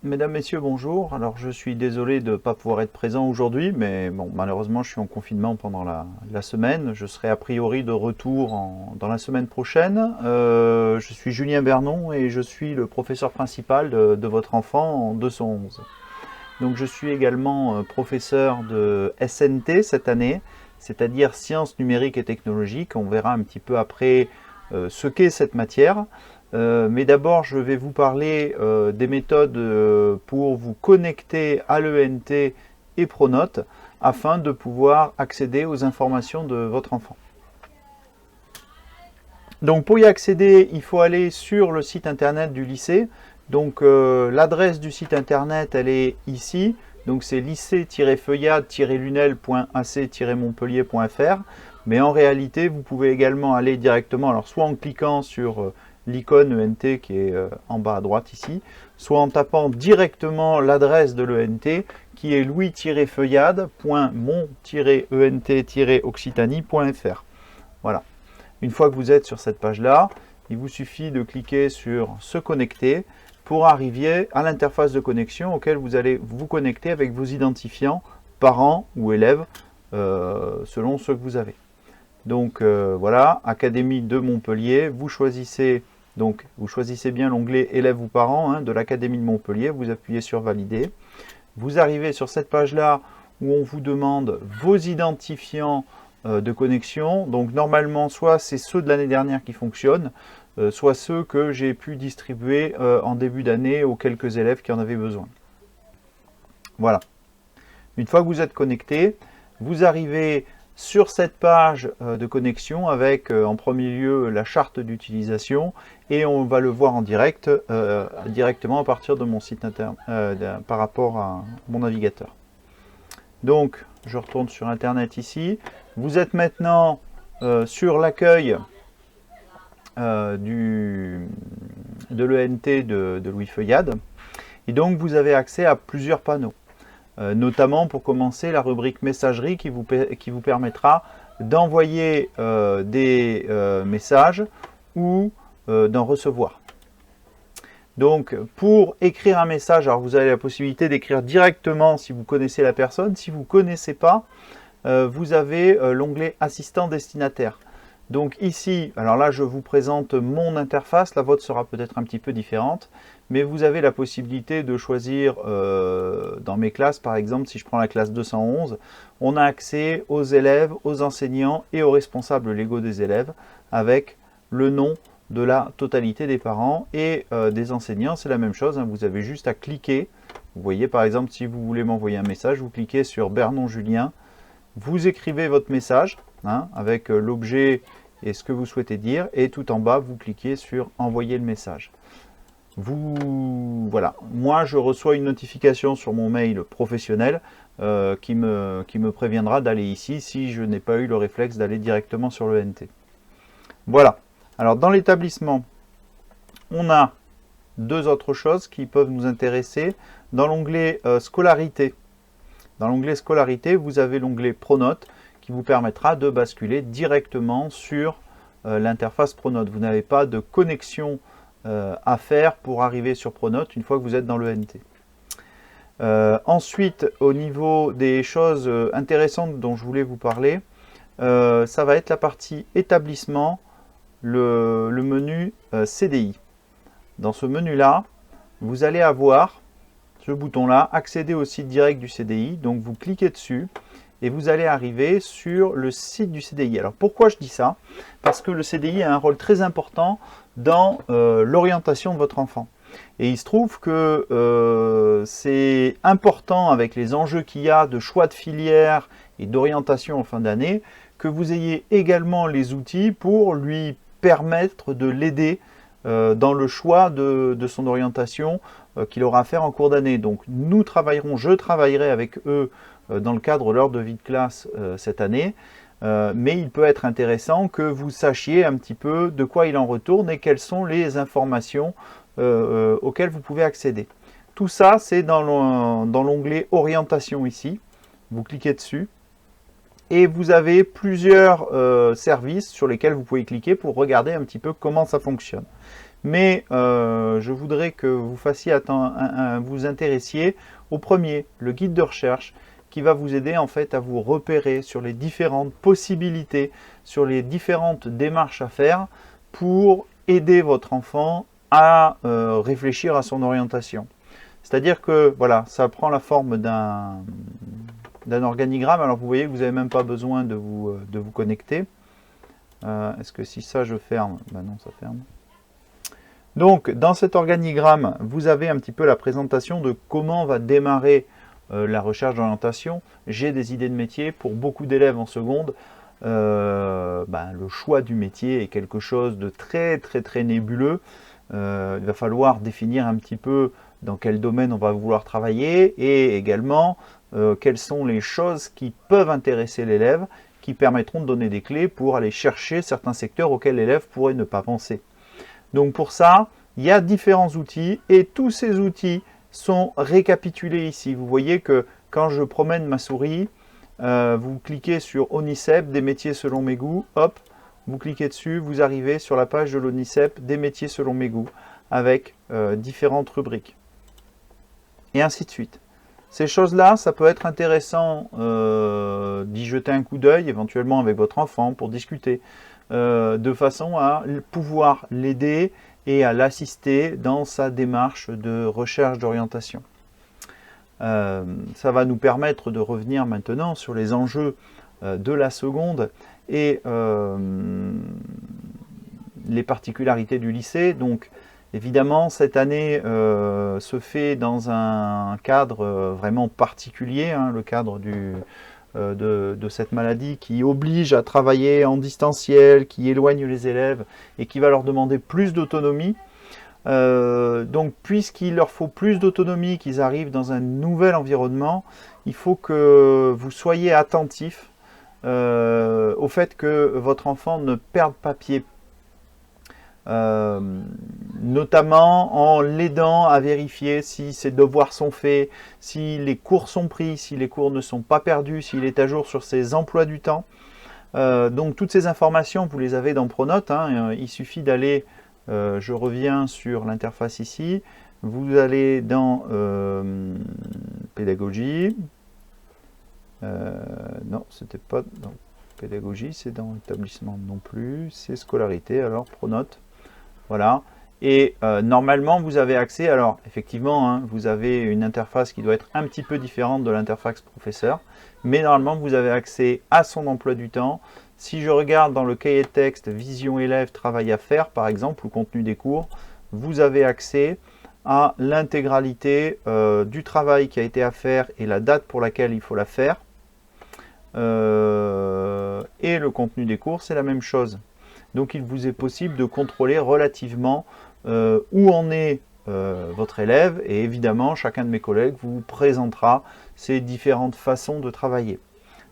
Mesdames, Messieurs, bonjour. Alors, je suis désolé de ne pas pouvoir être présent aujourd'hui, mais bon, malheureusement, je suis en confinement pendant la semaine. Je serai a priori de retour dans la semaine prochaine. Je suis Julien Bernon et je suis le professeur principal de votre enfant en 211. Donc, je suis également professeur de SNT cette année, c'est-à-dire sciences numériques et technologiques. On verra un petit peu après ce qu'est cette matière. Mais d'abord, je vais vous parler des méthodes pour vous connecter à l'ENT et Pronote afin de pouvoir accéder aux informations de votre enfant. Donc pour y accéder, il faut aller sur le site internet du lycée. Donc l'adresse du site internet, elle est ici. Donc c'est lycée-feuillade-lunel.ac-montpellier.fr. Mais en réalité, vous pouvez également aller directement, alors soit en cliquant sur l'icône ENT qui est en bas à droite ici, soit en tapant directement l'adresse de l'ENT qui est louis-feuillade.mont-ent-occitanie.fr. Voilà. Une fois que vous êtes sur cette page-là, il vous suffit de cliquer sur « Se connecter » pour arriver à l'interface de connexion auquel vous allez vous connecter avec vos identifiants parents ou élèves selon ceux que vous avez. Donc voilà, Académie de Montpellier, vous choisissez bien l'onglet élèves ou parents de l'Académie de Montpellier, vous appuyez sur valider. Vous arrivez sur cette page-là où on vous demande vos identifiants de connexion. Donc normalement, soit c'est ceux de l'année dernière qui fonctionnent, soit ceux que j'ai pu distribuer en début d'année aux quelques élèves qui en avaient besoin. Voilà. Une fois que vous êtes connecté, vous arrivez sur cette page de connexion avec en premier lieu la charte d'utilisation et on va le voir en direct directement à partir de mon site internet par rapport à mon navigateur. Donc je retourne sur internet ici. Vous êtes maintenant sur l'accueil de l'ENT de Louis Feuillade et donc vous avez accès à plusieurs panneaux. Notamment pour commencer la rubrique messagerie qui vous permettra d'envoyer des messages ou d'en recevoir. Donc pour écrire un message, alors vous avez la possibilité d'écrire directement si vous connaissez la personne. Si vous ne connaissez pas, vous avez l'onglet assistant destinataire. Donc ici, alors là je vous présente mon interface, la vôtre sera peut-être un petit peu différente, mais vous avez la possibilité de choisir dans mes classes, par exemple, si je prends la classe 211, on a accès aux élèves, aux enseignants et aux responsables légaux des élèves avec le nom de la totalité des parents et des enseignants, c'est la même chose, vous avez juste à cliquer. Vous voyez par exemple, si vous voulez m'envoyer un message, vous cliquez sur Bernon Julien, vous écrivez votre message avec l'objet et ce que vous souhaitez dire, et tout en bas, vous cliquez sur envoyer le message. Voilà, moi je reçois une notification sur mon mail professionnel qui me préviendra d'aller ici si je n'ai pas eu le réflexe d'aller directement sur l'ENT. Voilà, alors dans l'établissement, on a deux autres choses qui peuvent nous intéresser. Dans l'onglet scolarité, vous avez l'onglet Pronote qui vous permettra de basculer directement sur l'interface Pronote. Vous n'avez pas de connexion à faire pour arriver sur Pronote une fois que vous êtes dans l'ENT. Ensuite, au niveau des choses intéressantes dont je voulais vous parler, ça va être la partie établissement, le menu CDI. Dans ce menu-là, vous allez avoir ce bouton-là, accéder au site direct du CDI. Donc vous cliquez dessus et vous allez arriver sur le site du CDI. Alors pourquoi je dis ça? Parce que le CDI a un rôle très important dans l'orientation de votre enfant. Et il se trouve que c'est important avec les enjeux qu'il y a de choix de filière et d'orientation en fin d'année, que vous ayez également les outils pour lui permettre de l'aider dans le choix de son orientation qu'il aura à faire en cours d'année. Donc je travaillerai avec eux dans le cadre de leur de vie de classe cette année, mais il peut être intéressant que vous sachiez un petit peu de quoi il en retourne et quelles sont les informations auxquelles vous pouvez accéder. Tout ça, c'est dans l'onglet orientation ici. Vous cliquez dessus et vous avez plusieurs services sur lesquels vous pouvez cliquer pour regarder un petit peu comment ça fonctionne. Mais je voudrais que vous vous intéressiez au premier, le guide de recherche, qui va vous aider en fait à vous repérer sur les différentes possibilités, sur les différentes démarches à faire pour aider votre enfant à réfléchir à son orientation. C'est-à-dire que voilà, ça prend la forme d'un organigramme. Alors vous voyez que vous n'avez même pas besoin de vous connecter. Est-ce que si ça je ferme, ben non, ça ferme. Donc dans cet organigramme, vous avez un petit peu la présentation de comment va démarrer la recherche d'orientation. J'ai des idées de métier. Pour beaucoup d'élèves en seconde, le choix du métier est quelque chose de très nébuleux. Il va falloir définir un petit peu dans quel domaine on va vouloir travailler et également quelles sont les choses qui peuvent intéresser l'élève, qui permettront de donner des clés pour aller chercher certains secteurs auxquels l'élève pourrait ne pas penser. Donc pour ça, il y a différents outils et tous ces outils sont récapitulés ici. Vous voyez que quand je promène ma souris, vous cliquez sur ONICEP, des métiers selon mes goûts, hop, vous cliquez dessus, vous arrivez sur la page de l'ONICEP, des métiers selon mes goûts, avec différentes rubriques. Et ainsi de suite. Ces choses-là, ça peut être intéressant d'y jeter un coup d'œil, éventuellement avec votre enfant, pour discuter, de façon à pouvoir l'aider et à l'assister dans sa démarche de recherche d'orientation. Ça va nous permettre de revenir maintenant sur les enjeux de la seconde et les particularités du lycée. Donc, évidemment, cette année se fait dans un cadre vraiment particulier, hein, le cadre de cette maladie qui oblige à travailler en distanciel, qui éloigne les élèves et qui va leur demander plus d'autonomie. Donc, puisqu'il leur faut plus d'autonomie, qu'ils arrivent dans un nouvel environnement, il faut que vous soyez attentifs au fait que votre enfant ne perde pas pied. Notamment en l'aidant à vérifier si ses devoirs sont faits, si les cours sont pris, si les cours ne sont pas perdus, s'il est à jour sur ses emplois du temps. Donc toutes ces informations, vous les avez dans Pronote, hein. Il suffit d'aller, je reviens sur l'interface ici, vous allez dans pédagogie, non, c'était pas dans pédagogie, c'est dans établissement non plus, c'est scolarité, alors Pronote. Voilà, et normalement vous avez accès, alors effectivement hein, vous avez une interface qui doit être un petit peu différente de l'interface professeur, mais normalement vous avez accès à son emploi du temps. Si je regarde dans le cahier de texte vision élève, travail à faire par exemple, ou contenu des cours, vous avez accès à l'intégralité du travail qui a été à faire et la date pour laquelle il faut la faire. Et le contenu des cours c'est la même chose. Donc il vous est possible de contrôler relativement où en est votre élève et évidemment chacun de mes collègues vous présentera ces différentes façons de travailler.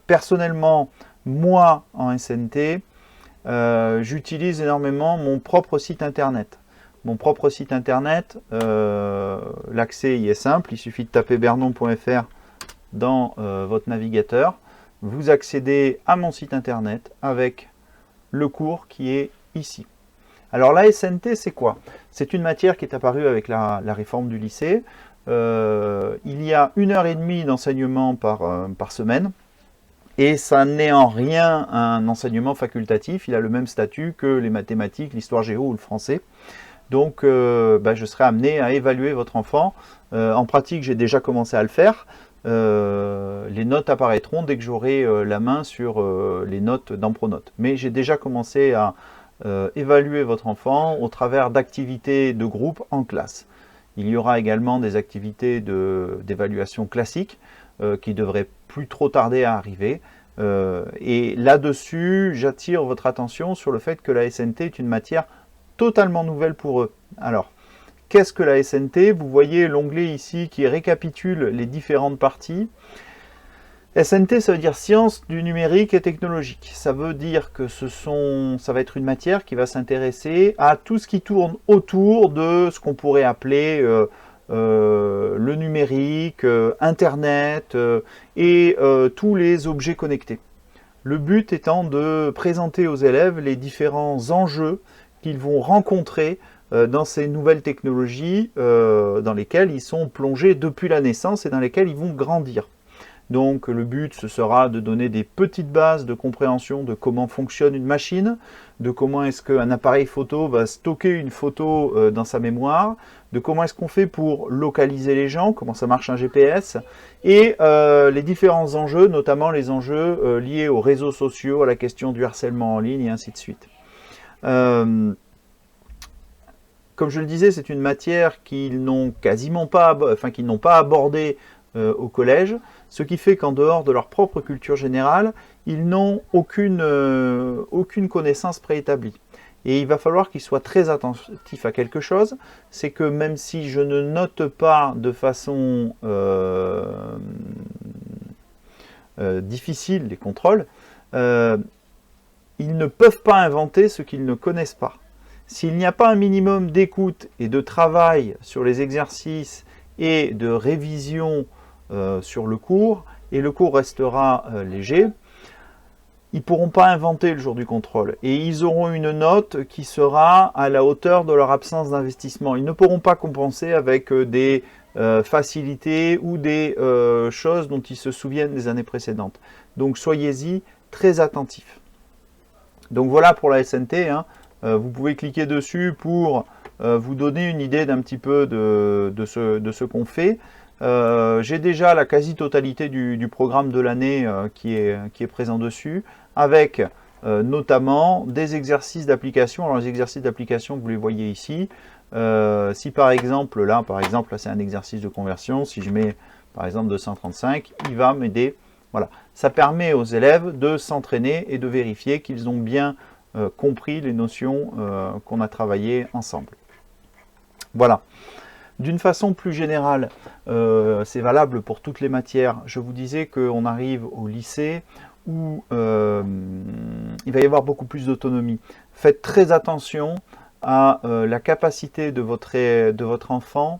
Personnellement, moi en SNT, j'utilise énormément mon propre site internet. Mon propre site internet, l'accès y est simple, il suffit de taper bernon.fr dans votre navigateur. Vous accédez à mon site internet avec le cours qui est ici. Alors la SNT c'est quoi? C'est une matière qui est apparue avec la réforme du lycée. Il y a 1h30 d'enseignement par semaine et ça n'est en rien un enseignement facultatif. Il a le même statut que les mathématiques, l'histoire géo ou le français. Donc je serai amené à évaluer votre enfant. En pratique j'ai déjà commencé à le faire. Les notes apparaîtront dès que j'aurai la main sur les notes dans Pronote. Mais j'ai déjà commencé à évaluer votre enfant au travers d'activités de groupe en classe. Il y aura également des activités d'évaluation classique qui devraient plus trop tarder à arriver. Et là-dessus, j'attire votre attention sur le fait que la SNT est une matière totalement nouvelle pour eux. Alors, qu'est-ce que la SNT? Vous voyez l'onglet ici qui récapitule les différentes parties. SNT, ça veut dire sciences du numérique et technologique. Ça veut dire que ça va être une matière qui va s'intéresser à tout ce qui tourne autour de ce qu'on pourrait appeler le numérique, Internet et tous les objets connectés. Le but étant de présenter aux élèves les différents enjeux qu'ils vont rencontrer dans ces nouvelles technologies dans lesquelles ils sont plongés depuis la naissance et dans lesquelles ils vont grandir. Donc le but, ce sera de donner des petites bases de compréhension de comment fonctionne une machine, de comment est-ce qu'un appareil photo va stocker une photo dans sa mémoire, de comment est-ce qu'on fait pour localiser les gens, comment ça marche un GPS, et les différents enjeux, notamment les enjeux liés aux réseaux sociaux, à la question du harcèlement en ligne, et ainsi de suite. Comme je le disais, c'est une matière qu'ils n'ont quasiment pas, qu'ils n'ont pas abordée au collège, ce qui fait qu'en dehors de leur propre culture générale, ils n'ont aucune connaissance préétablie. Et il va falloir qu'ils soient très attentifs à quelque chose, c'est que même si je ne note pas de façon difficile les contrôles, ils ne peuvent pas inventer ce qu'ils ne connaissent pas. S'il n'y a pas un minimum d'écoute et de travail sur les exercices et de révision sur le cours, et le cours restera léger, ils ne pourront pas inventer le jour du contrôle. Et ils auront une note qui sera à la hauteur de leur absence d'investissement. Ils ne pourront pas compenser avec des facilités ou des choses dont ils se souviennent des années précédentes. Donc soyez-y très attentifs. Donc voilà pour la SNT. Vous pouvez cliquer dessus pour vous donner une idée d'un petit peu de ce qu'on fait. J'ai déjà la quasi-totalité du programme de l'année qui est présent dessus, avec notamment des exercices d'application. Alors les exercices d'application, vous les voyez ici. Si par exemple, là c'est un exercice de conversion, si je mets par exemple 235, il va m'aider. Voilà, ça permet aux élèves de s'entraîner et de vérifier qu'ils ont bien compris les notions qu'on a travaillées ensemble. Voilà. D'une façon plus générale, c'est valable pour toutes les matières. Je vous disais qu'on arrive au lycée où il va y avoir beaucoup plus d'autonomie. Faites très attention à la capacité de votre enfant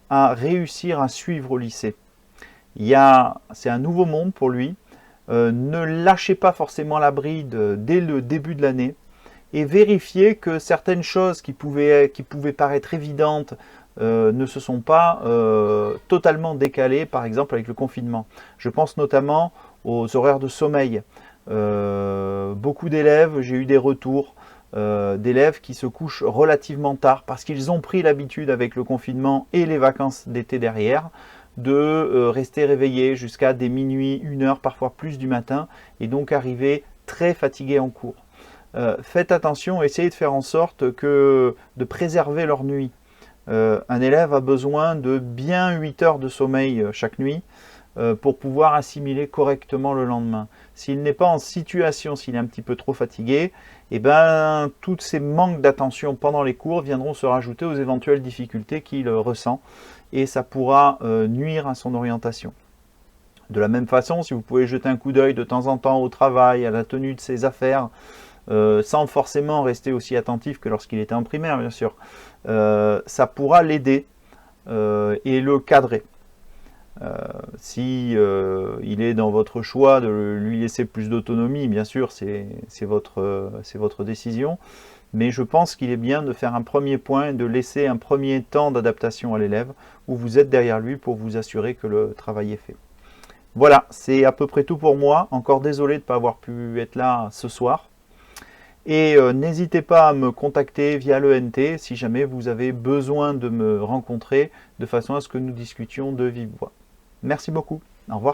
à réussir à suivre au lycée. C'est un nouveau monde pour lui. Ne lâchez pas forcément la bride dès le début de l'année et vérifiez que certaines choses qui pouvaient paraître évidentes ne se sont pas totalement décalées, par exemple avec le confinement. Je pense notamment aux horaires de sommeil. Beaucoup d'élèves, j'ai eu des retours d'élèves qui se couchent relativement tard parce qu'ils ont pris l'habitude avec le confinement et les vacances d'été derrière de rester réveillés jusqu'à des minuit, 1h, parfois plus du matin, et donc arriver très fatigués en cours. Faites attention, essayez de faire en sorte de préserver leur nuit. Un élève a besoin de bien 8 heures de sommeil chaque nuit pour pouvoir assimiler correctement le lendemain. S'il n'est pas en situation, s'il est un petit peu trop fatigué, eh ben, tous ces manques d'attention pendant les cours viendront se rajouter aux éventuelles difficultés qu'il ressent et ça pourra nuire à son orientation. De la même façon, si vous pouvez jeter un coup d'œil de temps en temps au travail, à la tenue de ses affaires, sans forcément rester aussi attentif que lorsqu'il était en primaire, bien sûr, ça pourra l'aider et le cadrer. Si il est dans votre choix de lui laisser plus d'autonomie, bien sûr, c'est votre décision. Mais je pense qu'il est bien de faire un premier point et de laisser un premier temps d'adaptation à l'élève où vous êtes derrière lui pour vous assurer que le travail est fait. Voilà, c'est à peu près tout pour moi. Encore désolé de ne pas avoir pu être là ce soir. Et n'hésitez pas à me contacter via l'ENT si jamais vous avez besoin de me rencontrer de façon à ce que nous discutions de vive voix. Merci beaucoup. Au revoir.